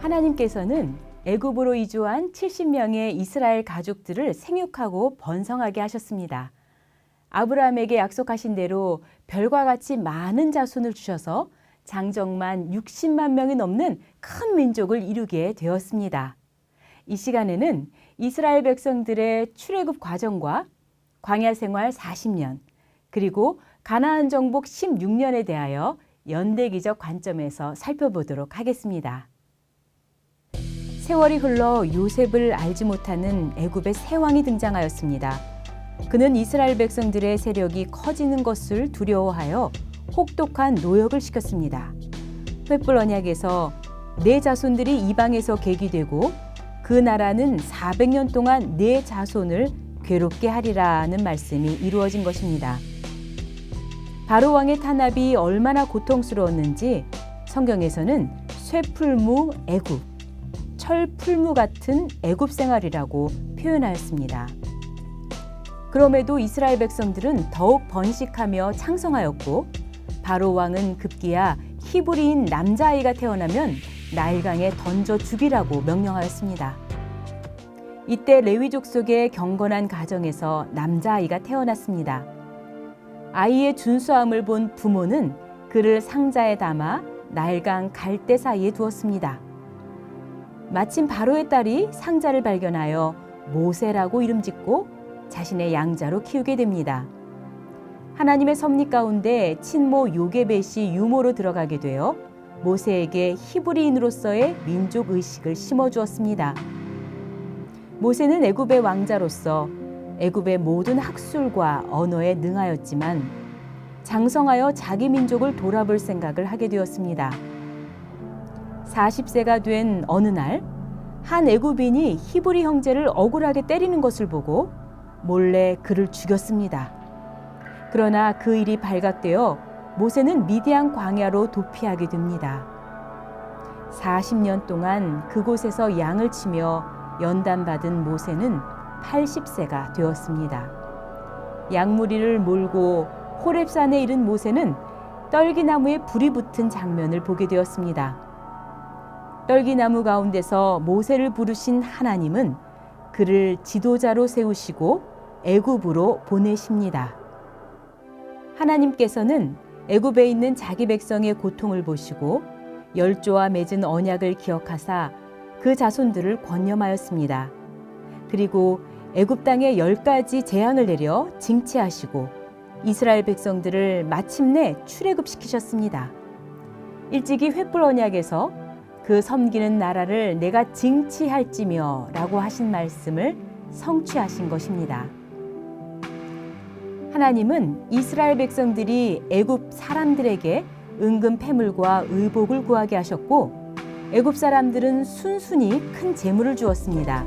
하나님께서는 애굽으로 이주한 70명의 이스라엘 가족들을 생육하고 번성하게 하셨습니다. 아브라함에게 약속하신 대로 별과 같이 많은 자손을 주셔서 장정만 60만 명이 넘는 큰 민족을 이루게 되었습니다. 이 시간에는 이스라엘 백성들의 출애굽 과정과 광야 생활 40년, 그리고 가나안 정복 16년에 대하여 연대기적 관점에서 살펴보도록 하겠습니다. 세월이 흘러 요셉을 알지 못하는 애굽의 새 왕이 등장하였습니다. 그는 이스라엘 백성들의 세력이 커지는 것을 두려워하여 혹독한 노역을 시켰습니다. 횃불 언약에서 내 자손들이 이방에서 계기되고 그 나라는 400년 동안 내 자손을 괴롭게 하리라는 말씀이 이루어진 것입니다. 바로 왕의 탄압이 얼마나 고통스러웠는지 성경에서는 쇠풀무 애굽, 철풀무 같은 애굽 생활이라고 표현하였습니다. 그럼에도 이스라엘 백성들은 더욱 번식하며 창성하였고 바로 왕은 급기야 히브리인 남자아이가 태어나면 나일강에 던져 죽이라고 명령하였습니다. 이때 레위족 속의 경건한 가정에서 남자아이가 태어났습니다. 아이의 준수함을 본 부모는 그를 상자에 담아 나일강 갈대 사이에 두었습니다. 마침 바로의 딸이 상자를 발견하여 모세라고 이름 짓고 자신의 양자로 키우게 됩니다. 하나님의 섭리 가운데 친모 요게벳이 유모로 들어가게 되어 모세에게 히브리인으로서의 민족 의식을 심어주었습니다. 모세는 애굽의 왕자로서 애굽의 모든 학술과 언어에 능하였지만 장성하여 자기 민족을 돌아볼 생각을 하게 되었습니다. 40세가 된 어느 날 한 애굽인이 히브리 형제를 억울하게 때리는 것을 보고 몰래 그를 죽였습니다. 그러나 그 일이 발각되어 모세는 미디안 광야로 도피하게 됩니다. 40년 동안 그곳에서 양을 치며 연단받은 모세는 80세가 되었습니다. 양무리를 몰고 호렙산에 이른 모세는 떨기나무에 불이 붙은 장면을 보게 되었습니다. 떨기나무 가운데서 모세를 부르신 하나님은 그를 지도자로 세우시고 애굽으로 보내십니다. 하나님께서는 애굽에 있는 자기 백성의 고통을 보시고 열조와 맺은 언약을 기억하사 그 자손들을 권념하였습니다. 그리고 애굽 땅에 10가지 재앙을 내려 징치하시고 이스라엘 백성들을 마침내 출애굽시키셨습니다. 일찍이 횃불 언약에서 그 섬기는 나라를 내가 징치할지며 라고 하신 말씀을 성취하신 것입니다. 하나님은 이스라엘 백성들이 애굽 사람들에게 은금 패물과 의복을 구하게 하셨고 애굽 사람들은 순순히 큰 재물을 주었습니다.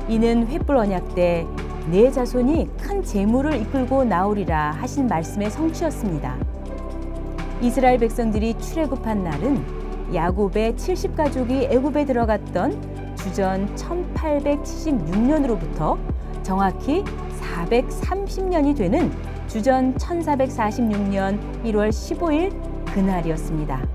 이는 횃불 언약 때 내 자손이 큰 재물을 이끌고 나오리라 하신 말씀의 성취였습니다. 이스라엘 백성들이 출애굽한 날은 야곱의 70가족이 애굽에 들어갔던 주전 1876년으로부터 정확히 430년이 되는 주전 1446년 1월 15일 그날이었습니다.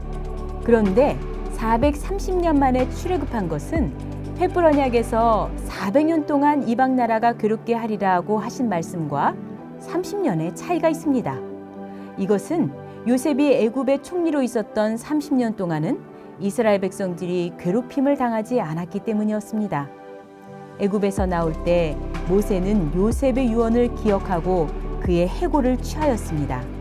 그런데 430년 만에 출애굽한 것은 횃불 언약에서 400년 동안 이방 나라가 괴롭게 하리라고 하신 말씀과 30년의 차이가 있습니다. 이것은 요셉이 애굽의 총리로 있었던 30년 동안은 이스라엘 백성들이 괴롭힘을 당하지 않았기 때문이었습니다. 애굽에서 나올 때 모세는 요셉의 유언을 기억하고 그의 해고를 취하였습니다.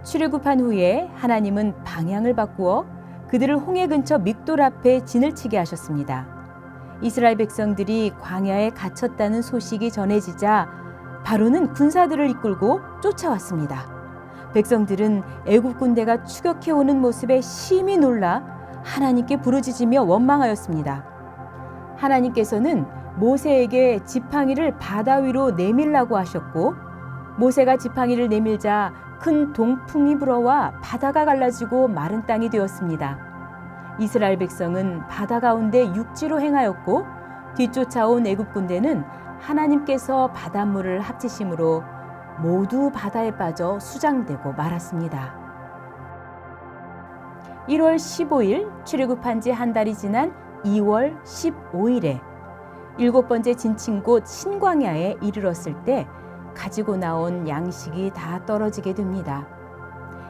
출애굽한 후에 하나님은 방향을 바꾸어 그들을 홍해 근처 믹돌 앞에 진을 치게 하셨습니다. 이스라엘 백성들이 광야에 갇혔다는 소식이 전해지자 바로는 군사들을 이끌고 쫓아왔습니다. 백성들은 애굽 군대가 추격해오는 모습에 심히 놀라 하나님께 부르짖으며 원망하였습니다. 하나님께서는 모세에게 지팡이를 바다 위로 내밀라고 하셨고 모세가 지팡이를 내밀자 큰 동풍이 불어와 바다가 갈라지고 마른 땅이 되었습니다. 이스라엘 백성은 바다 가운데 육지로 행하였고 뒤쫓아온 애굽 군대는 하나님께서 바닷물을 합치심으로 모두 바다에 빠져 수장되고 말았습니다. 1월 15일 출애굽한 지 한 달이 지난 2월 15일에 7번째 진친 곳 신광야에 이르렀을 때 가지고 나온 양식이 다 떨어지게 됩니다.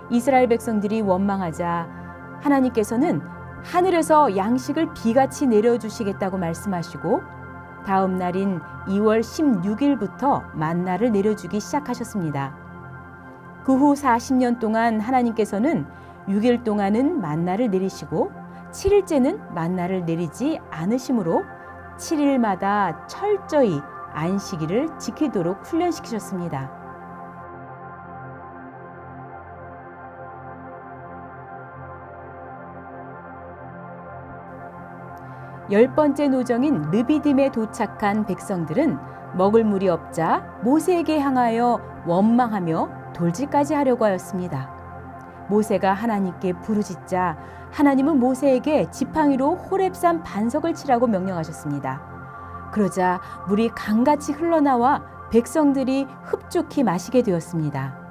이스라엘 백성들이 원망하자 하나님께서는 하늘에서 양식을 비같이 내려주시겠다고 말씀하시고 다음 날인 2월 16일부터 만나를 내려주기 시작하셨습니다. 그 후 40년 동안 하나님께서는 6일 동안은 만나를 내리시고 7일째는 만나를 내리지 않으시므로 7일마다 철저히 안식일을 지키도록 훈련시키셨습니다. 10번째 노정인 르비딤에 도착한 백성들은 먹을 물이 없자 모세에게 향하여 원망하며 돌질까지 하려고 하였습니다. 모세가 하나님께 부르짖자 하나님은 모세에게 지팡이로 호렙산 반석을 치라고 명령하셨습니다. 그러자 물이 강같이 흘러나와 백성들이 흡족히 마시게 되었습니다.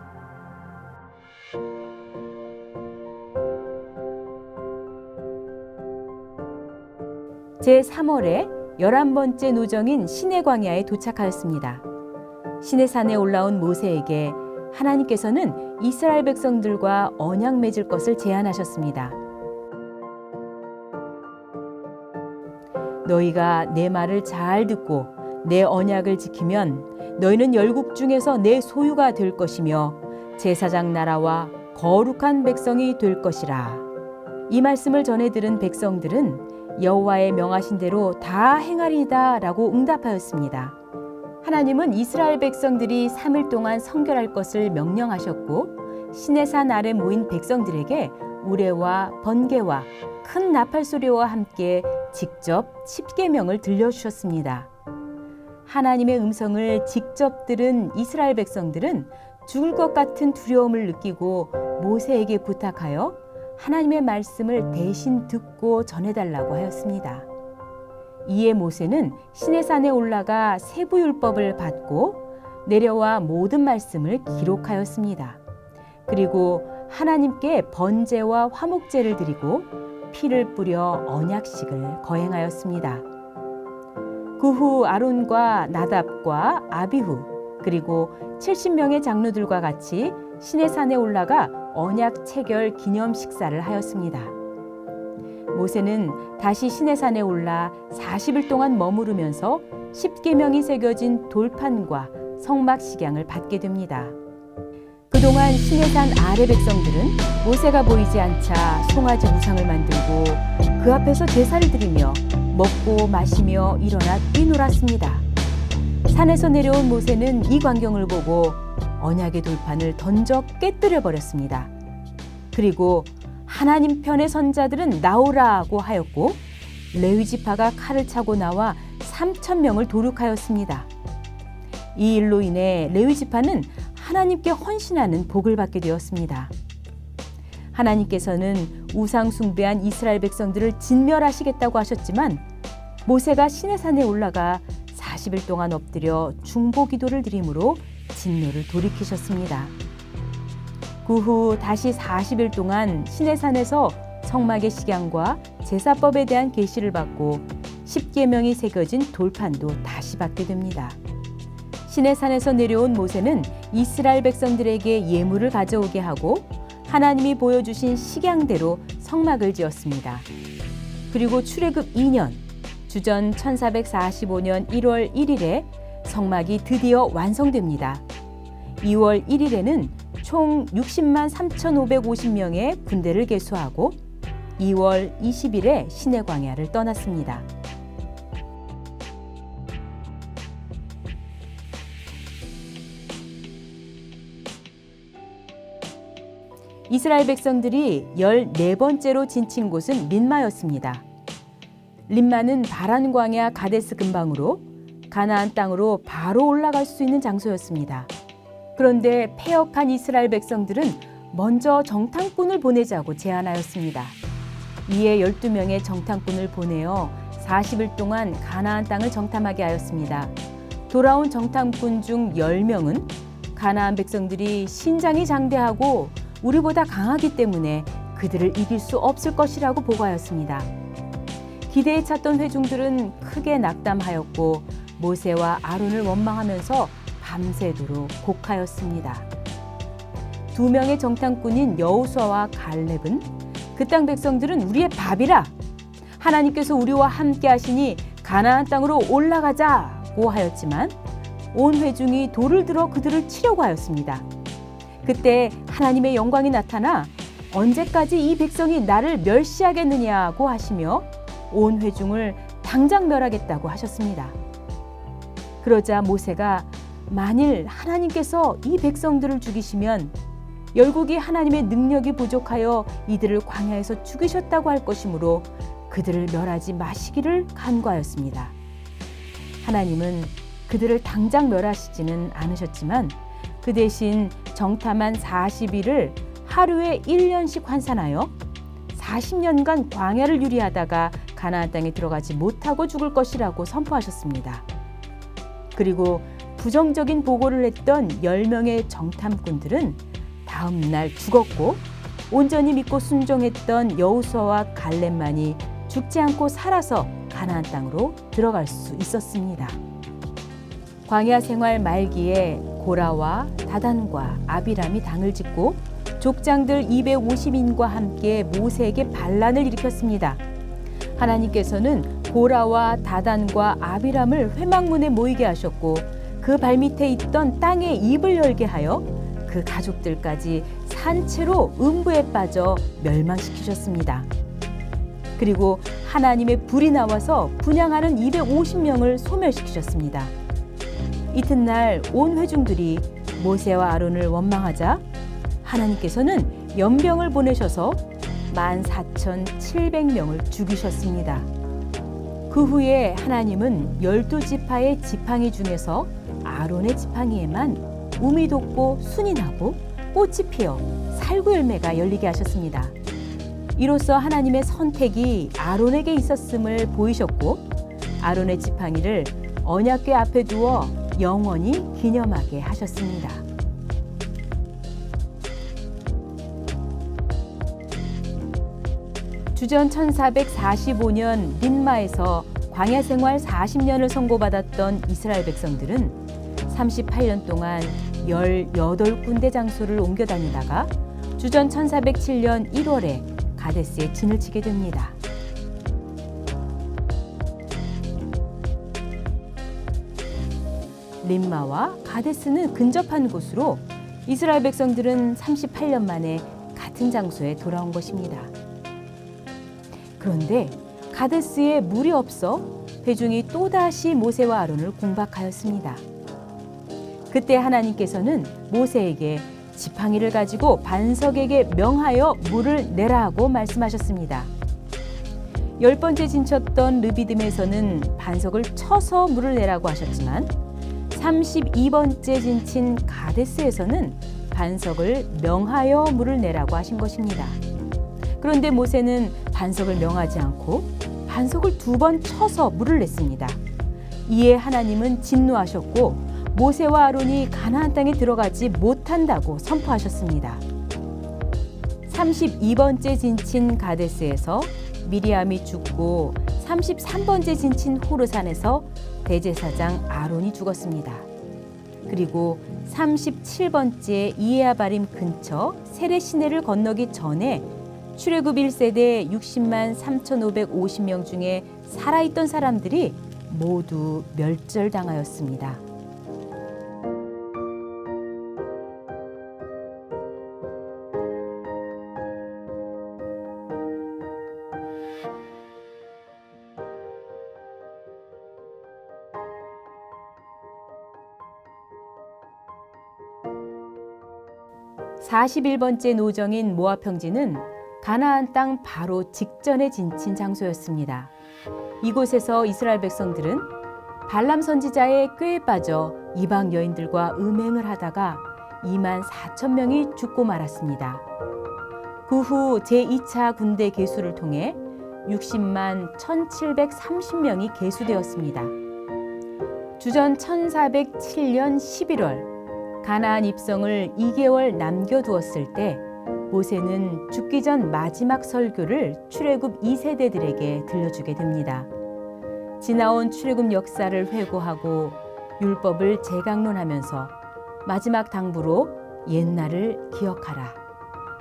제3월에 11번째 노정인 시내 광야에 도착하였습니다. 시내산에 올라온 모세에게 하나님께서는 이스라엘 백성들과 언약 맺을 것을 제안하셨습니다. 너희가 내 말을 잘 듣고 내 언약을 지키면 너희는 열국 중에서 내 소유가 될 것이며 제사장 나라와 거룩한 백성이 될 것이라. 이 말씀을 전해 들은 백성들은 여호와의 명하신 대로 다 행하리이다 라고 응답하였습니다. 하나님은 이스라엘 백성들이 3일 동안 성결할 것을 명령하셨고 시내산 아래 모인 백성들에게 우레와 번개와 큰 나팔 소리와 함께 직접 십계명을 들려주셨습니다. 하나님의 음성을 직접 들은 이스라엘 백성들은 죽을 것 같은 두려움을 느끼고 모세에게 부탁하여 하나님의 말씀을 대신 듣고 전해달라고 하였습니다. 이에 모세는 시내산에 올라가 세부율법을 받고 내려와 모든 말씀을 기록하였습니다. 그리고 하나님께 번제와 화목제를 드리고 피를 뿌려 언약식을 거행하였습니다. 그 후 아론과 나답과 아비후 그리고 70명의 장로들과 같이 시내산에 올라가 언약 체결 기념 식사를 하였습니다. 모세는 다시 시내산에 올라 40일 동안 머무르면서 십계명이 새겨진 돌판과 성막식양을 받게 됩니다. 그동안 시내산 아래 백성들은 모세가 보이지 않자 송아지 우상을 만들고 그 앞에서 제사를 드리며 먹고 마시며 일어나 뛰놀았습니다. 산에서 내려온 모세는 이 광경을 보고 언약의 돌판을 던져 깨뜨려 버렸습니다. 그리고 하나님 편의 선자들은 나오라고 하였고 레위 지파가 칼을 차고 나와 3,000명을 도륙하였습니다. 이 일로 인해 레위 지파는 하나님께 헌신하는 복을 받게 되었습니다. 하나님께서는 우상 숭배한 이스라엘 백성들을 진멸하시겠다고 하셨지만 모세가 시내산에 올라가 40일 동안 엎드려 중보 기도를 드림으로 진노를 돌이키셨습니다. 그 후 다시 40일 동안 시내산에서 성막의 식양과 제사법에 대한 계시를 받고 십계명이 새겨진 돌판도 다시 받게 됩니다. 시내산에서 내려온 모세는 이스라엘 백성들에게 예물을 가져오게 하고 하나님이 보여주신 식양대로 성막을 지었습니다. 그리고 출애굽 2년 주전 1445년 1월 1일에 성막이 드디어 완성됩니다. 2월 1일에는 총 60만 3,550명의 군대를 개수하고 2월 20일에 시내 광야를 떠났습니다. 이스라엘 백성들이 14번째로 진친 곳은 림마였습니다. 림마는 바란 광야 가데스 근방으로 가나안 땅으로 바로 올라갈 수 있는 장소였습니다. 그런데 패역한 이스라엘 백성들은 먼저 정탐꾼을 보내자고 제안하였습니다. 이에 12명의 정탐꾼을 보내어 40일 동안 가나안 땅을 정탐하게 하였습니다. 돌아온 정탐꾼 중 10명은 가나안 백성들이 신장이 장대하고 우리보다 강하기 때문에 그들을 이길 수 없을 것이라고 보고하였습니다. 기대에 찼던 회중들은 크게 낙담하였고 모세와 아론을 원망하면서 밤새도록 곡하였습니다. 두 명의 정탐꾼인 여호수아와 갈렙은 그 땅 백성들은 우리의 밥이라, 하나님께서 우리와 함께 하시니 가나안 땅으로 올라가자고 하였지만 온 회중이 돌을 들어 그들을 치려고 하였습니다. 그때 하나님의 영광이 나타나 언제까지 이 백성이 나를 멸시하겠느냐고 하시며 온 회중을 당장 멸하겠다고 하셨습니다. 그러자 모세가 만일 하나님께서 이 백성들을 죽이시면 열국이 하나님의 능력이 부족하여 이들을 광야에서 죽이셨다고 할 것이므로 그들을 멸하지 마시기를 간구하였습니다. 하나님은 그들을 당장 멸하시지는 않으셨지만 그 대신 정탐한 40일을 하루에 1년씩 환산하여 40년간 광야를 유리하다가 가나안 땅에 들어가지 못하고 죽을 것이라고 선포하셨습니다. 그리고 부정적인 보고를 했던 10명의 정탐꾼들은 다음 날 죽었고 온전히 믿고 순종했던 여호수아와 갈렙만이 죽지 않고 살아서 가나안 땅으로 들어갈 수 있었습니다. 광야 생활 말기에 고라와 다단과 아비람이 당을 짓고 족장들 250인과 함께 모세에게 반란을 일으켰습니다. 하나님께서는 고라와 다단과 아비람을 회막문에 모이게 하셨고 그 발밑에 있던 땅의 입을 열게 하여 그 가족들까지 산채로 음부에 빠져 멸망시키셨습니다. 그리고 하나님의 불이 나와서 분향하는 250명을 소멸시키셨습니다. 이튿날 온 회중들이 모세와 아론을 원망하자 하나님께서는 연병을 보내셔서 14,700명을 죽이셨습니다. 그 후에 하나님은 12지파의 지팡이 중에서 아론의 지팡이에만 우미 돋고 순이 나고 꽃이 피어 살구 열매가 열리게 하셨습니다. 이로써 하나님의 선택이 아론에게 있었음을 보이셨고 아론의 지팡이를 언약궤 앞에 두어 영원히 기념하게 하셨습니다. 주전 1445년 림마에서 광야 생활 40년을 선고받았던 이스라엘 백성들은 38년 동안 18군데 장소를 옮겨 다니다가 주전 1407년 1월에 가데스에 진을 치게 됩니다. 림마와 가데스는 근접한 곳으로 이스라엘 백성들은 38년 만에 같은 장소에 돌아온 것입니다. 그런데 가데스에 물이 없어 회중이 또다시 모세와 아론을 공박하였습니다. 그때 하나님께서는 모세에게 지팡이를 가지고 반석에게 명하여 물을 내라고 말씀하셨습니다. 10번째 진쳤던 르비딤에서는 반석을 쳐서 물을 내라고 하셨지만 32번째 진친 가데스에서는 반석을 명하여 물을 내라고 하신 것입니다. 그런데 모세는 반석을 명하지 않고 반석을 2번 쳐서 물을 냈습니다. 이에 하나님은 진노하셨고 모세와 아론이 가나안 땅에 들어가지 못한다고 선포하셨습니다. 32번째 진친 가데스에서 미리암이 죽고 33번째 진친 호르산에서 대제사장 아론이 죽었습니다. 그리고 37번째 이에아바림 근처 세레 시내를 건너기 전에 출애굽 1세대 60만 3,550명 중에 살아있던 사람들이 모두 멸절당하였습니다. (41번째) 노정인 모압 평지는 가나안 땅 바로 직전에 진친 장소였습니다. 이곳에서 이스라엘 백성들은 발람 선지자의 꾀에 빠져 이방 여인들과 음행을 하다가 2만 4천 명이 죽고 말았습니다. 그 후 제2차 군대 계수를 통해 60만 1,730명이 계수되었습니다. 주전 1407년 11월 가나안 입성을 2개월 남겨두었을 때 모세는 죽기 전 마지막 설교를 출애굽 2세대들에게 들려주게 됩니다. 지나온 출애굽 역사를 회고하고 율법을 재강론하면서 마지막 당부로 옛날을 기억하라,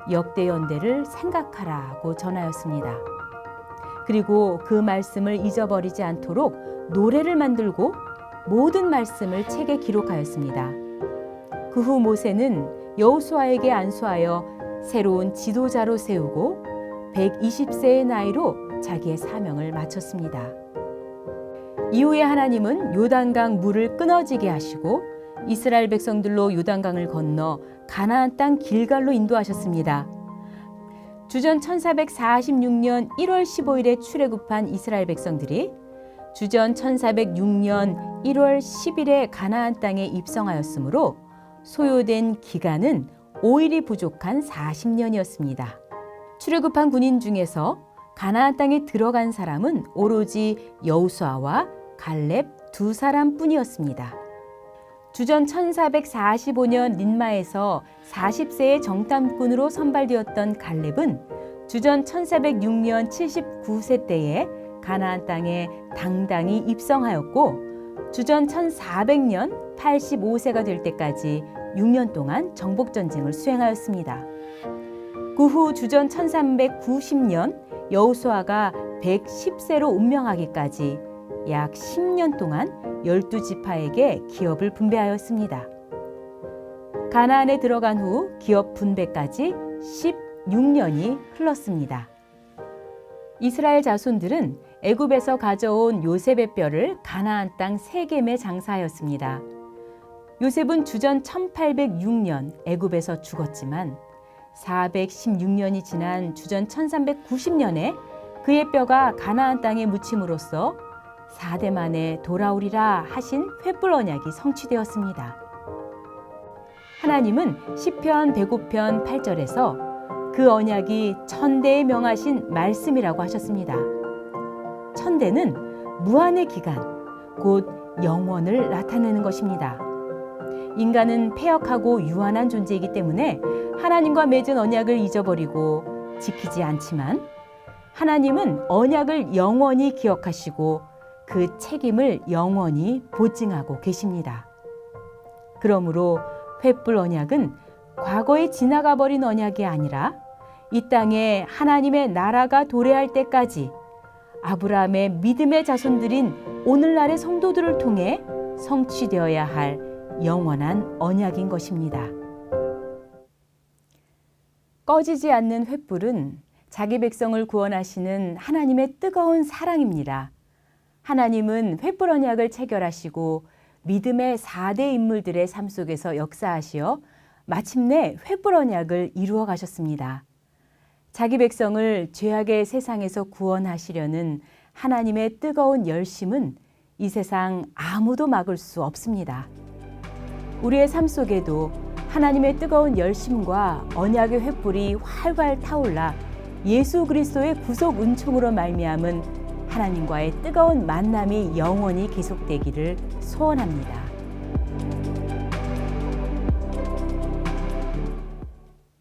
역대연대를 생각하라고 전하였습니다. 그리고 그 말씀을 잊어버리지 않도록 노래를 만들고 모든 말씀을 책에 기록하였습니다. 그 후 모세는 여호수아에게 안수하여 새로운 지도자로 세우고 120세의 나이로 자기의 사명을 마쳤습니다. 이후에 하나님은 요단강 물을 끊어지게 하시고 이스라엘 백성들로 요단강을 건너 가나안 땅 길갈로 인도하셨습니다. 주전 1446년 1월 15일에 출애굽한 이스라엘 백성들이 주전 1406년 1월 10일에 가나안 땅에 입성하였으므로 소요된 기간은 5일이 부족한 40년이었습니다. 출애굽한 군인 중에서 가나안 땅에 들어간 사람은 오로지 여호수아와 갈렙 두 사람뿐이었습니다. 주전 1445년 린마에서 40세의 정탐꾼으로 선발되었던 갈렙은 주전 1406년 79세 때에 가나안 땅에 당당히 입성하였고 주전 1400년 85세가 될 때까지 6년 동안 정복전쟁을 수행하였습니다. 그 후 주전 1390년 여호수아가 110세로 운명하기까지 약 10년 동안 12지파에게 기업을 분배하였습니다. 가나안에 들어간 후 기업 분배까지 16년이 흘렀습니다. 이스라엘 자손들은 애굽에서 가져온 요셉의 뼈를 가나안 땅 세겜에 장사하였습니다. 요셉은 주전 1806년 애굽에서 죽었지만 416년이 지난 주전 1390년에 그의 뼈가 가나안 땅에 묻힘으로써 4대 만에 돌아오리라 하신 횃불 언약이 성취되었습니다. 하나님은 시편 105편 8절에서 그 언약이 천대에 명하신 말씀이라고 하셨습니다. 천대는 무한의 기간, 곧 영원을 나타내는 것입니다. 인간은 패역하고 유한한 존재이기 때문에 하나님과 맺은 언약을 잊어버리고 지키지 않지만 하나님은 언약을 영원히 기억하시고 그 책임을 영원히 보증하고 계십니다. 그러므로 횃불 언약은 과거에 지나가 버린 언약이 아니라 이 땅에 하나님의 나라가 도래할 때까지 아브라함의 믿음의 자손들인 오늘날의 성도들을 통해 성취되어야 할 영원한 언약인 것입니다. 꺼지지 않는 횃불은 자기 백성을 구원하시는 하나님의 뜨거운 사랑입니다. 하나님은 횃불 언약을 체결하시고 믿음의 4대 인물들의 삶 속에서 역사하시어 마침내 횃불 언약을 이루어 가셨습니다. 자기 백성을 죄악의 세상에서 구원하시려는 하나님의 뜨거운 열심은 이 세상 아무도 막을 수 없습니다. 우리의 삶 속에도 하나님의 뜨거운 열심과 언약의 횃불이 활활 타올라 예수 그리스도의 구속 은총으로 말미암은 하나님과의 뜨거운 만남이 영원히 계속되기를 소원합니다.